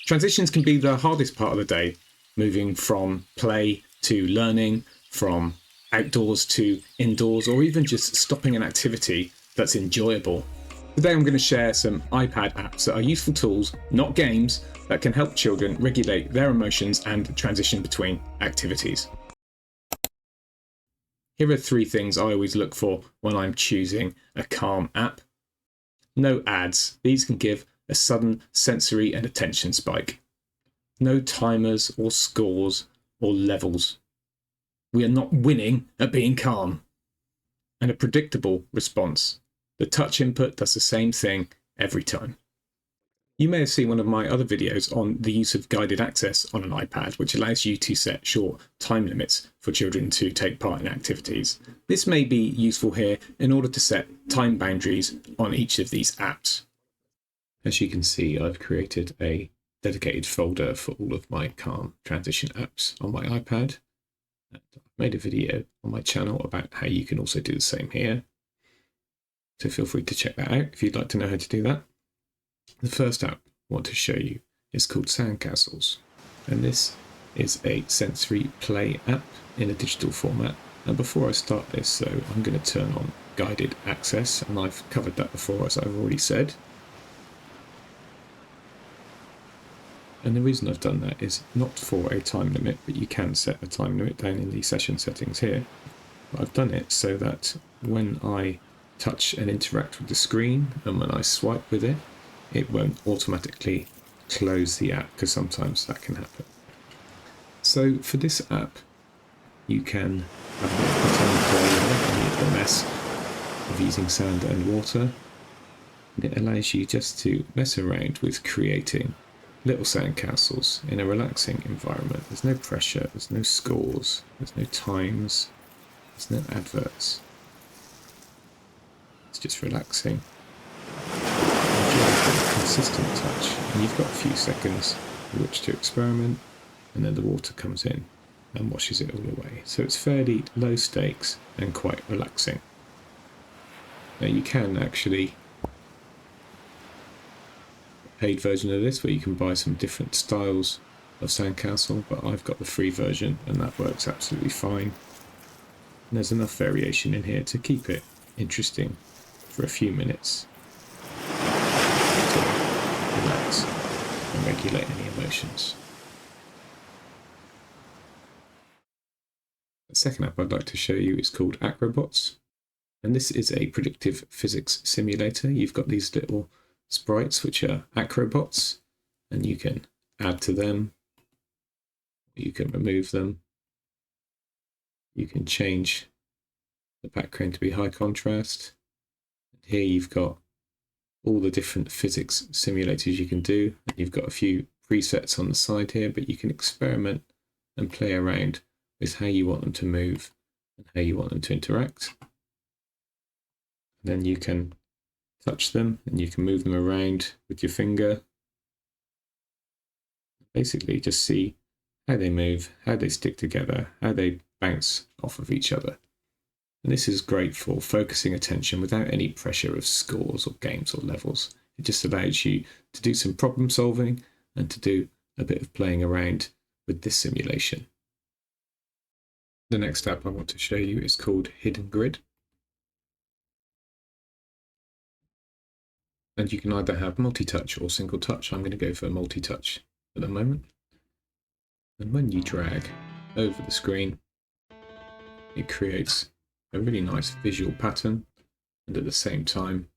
Transitions can be the hardest part of the day, moving from play to learning, from outdoors to indoors, or even just stopping an activity that's enjoyable. Today I'm going to share some iPad apps that are useful tools, not games, that can help children regulate their emotions and transition between activities. Here are 3 things I always look for when I'm choosing a Calm app. No ads. These can give a sudden sensory and attention spike. No timers or scores or levels. We are not winning at being calm. And a predictable response. The touch input does the same thing every time. You may have seen one of my other videos on the use of guided access on an iPad, which allows you to set short time limits for children to take part in activities. This may be useful here in order to set time boundaries on each of these apps. As you can see, I've created a dedicated folder for all of my Calm transition apps on my iPad. And I've made a video on my channel about how you can also do the same here. So feel free to check that out if you'd like to know how to do that. The first app I want to show you is called Sandcastles, and this is a sensory play app in a digital format. And before I start this though, I'm going to turn on guided access, and I've covered that before, as I've already said. And the reason I've done that is not for a time limit, but you can set a time limit down in the session settings here. But I've done it so that when I touch and interact with the screen, and when I swipe with it, it won't automatically close the app, because sometimes that can happen. So for this app, you can have a pretend play in the mess of using sand and water. And it allows you just to mess around with creating little sandcastles in a relaxing environment. There's no pressure, there's no scores, there's no times, there's no adverts. It's just relaxing. Consistent touch, and you've got a few seconds in which to experiment, and then the water comes in and washes it all away. So it's fairly low stakes and quite relaxing. Now you can actually paid version of this where you can buy some different styles of sandcastle, but I've got the free version and that works absolutely fine. And there's enough variation in here to keep it interesting for a few minutes. Relax and regulate any emotions. The second app I'd like to show you is called Acrobots, and this is a predictive physics simulator. You've got these little sprites which are Acrobots, and you can add to them, you can remove them, you can change the background to be high contrast. Here you've got all the different physics simulators you can do. You've got a few presets on the side here, but you can experiment and play around with how you want them to move and how you want them to interact. And then you can touch them and you can move them around with your finger. Basically just see how they move, how they stick together, how they bounce off of each other. And this is great for focusing attention without any pressure of scores or games or levels. It just allows you to do some problem solving and to do a bit of playing around with this simulation. The next app I want to show you is called Hidden Grid. And you can either have multi-touch or single touch. I'm going to go for multi-touch at the moment. And when you drag over the screen, it creates a really nice visual pattern, and at the same time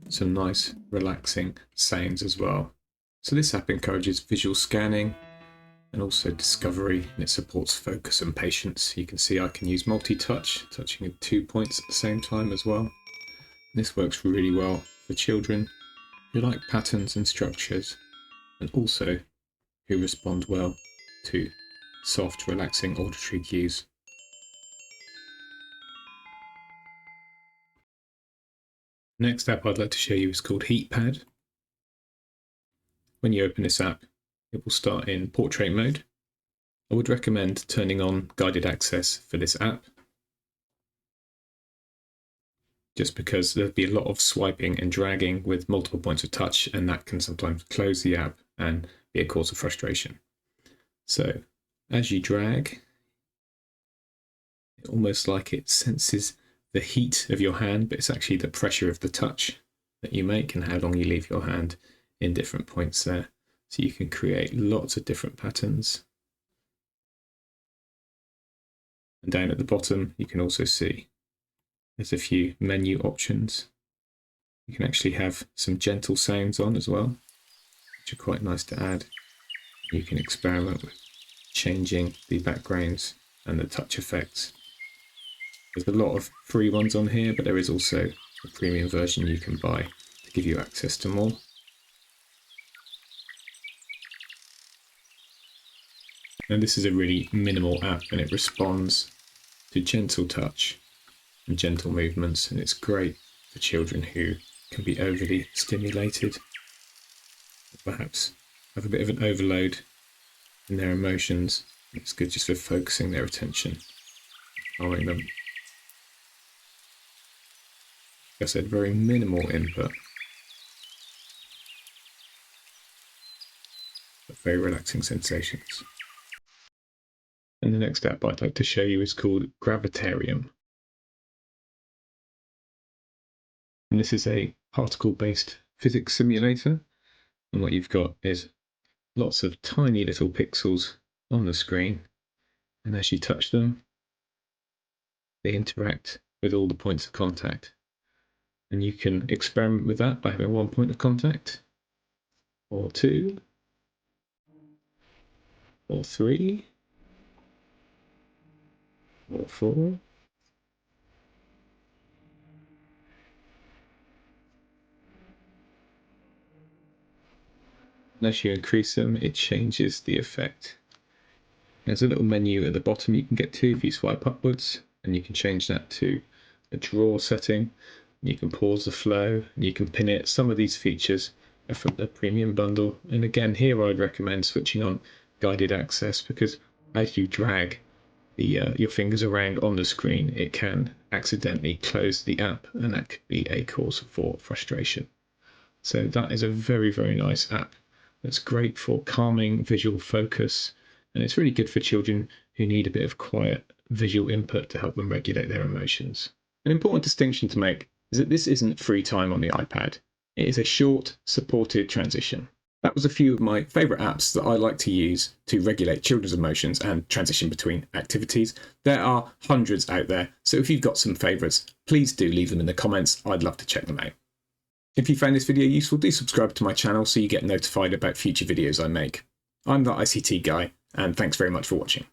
some nice relaxing sounds as well. So this app encourages visual scanning and also discovery, and it supports focus and patience. You can see I can use multi-touch, touching at 2 points at the same time as well. This works really well for children who like patterns and structures, and also who respond well to soft, relaxing auditory cues. Next app I'd like to show you is called HeatPad. When you open this app, it will start in portrait mode. I would recommend turning on guided access for this app. just because there'll be a lot of swiping and dragging with multiple points of touch, and that can sometimes close the app and be a cause of frustration. So as you drag, almost like it senses the heat of your hand, but it's actually the pressure of the touch that you make and how long you leave your hand in different points there. So you can create lots of different patterns. And down at the bottom, you can also see there's a few menu options. You can actually have some gentle sounds on as well, which are quite nice to add. You can experiment with changing the backgrounds and the touch effects. There's a lot of free ones on here, but there is also a premium version you can buy to give you access to more. And this is a really minimal app, and it responds to gentle touch and gentle movements, and it's great for children who can be overly stimulated, perhaps have a bit of an overload in their emotions. It's good just for focusing their attention, calming them. Like I said, very minimal input, but very relaxing sensations. And the next app I'd like to show you is called Gravitarium. And this is a particle-based physics simulator. And what you've got is lots of tiny little pixels on the screen. And as you touch them, they interact with all the points of contact. And you can experiment with that by having one point of contact, or two, or three, or four. And as you increase them, it changes the effect. There's a little menu at the bottom you can get to if you swipe upwards, and you can change that to a draw setting. You can pause the flow, and you can pin it. Some of these features are from the premium bundle. And again, here I'd recommend switching on guided access, because as you drag your fingers around on the screen, it can accidentally close the app, and that could be a cause for frustration. So that is a very, very nice app. That's great for calming visual focus, and it's really good for children who need a bit of quiet visual input to help them regulate their emotions. An important distinction to make is that this isn't free time on the iPad. It is a short, supported transition. That was a few of my favourite apps that I like to use to regulate children's emotions and transition between activities. There are hundreds out there, so if you've got some favourites, please do leave them in the comments. I'd love to check them out. If you found this video useful, do subscribe to my channel so you get notified about future videos I make. I'm the ICT guy, and thanks very much for watching.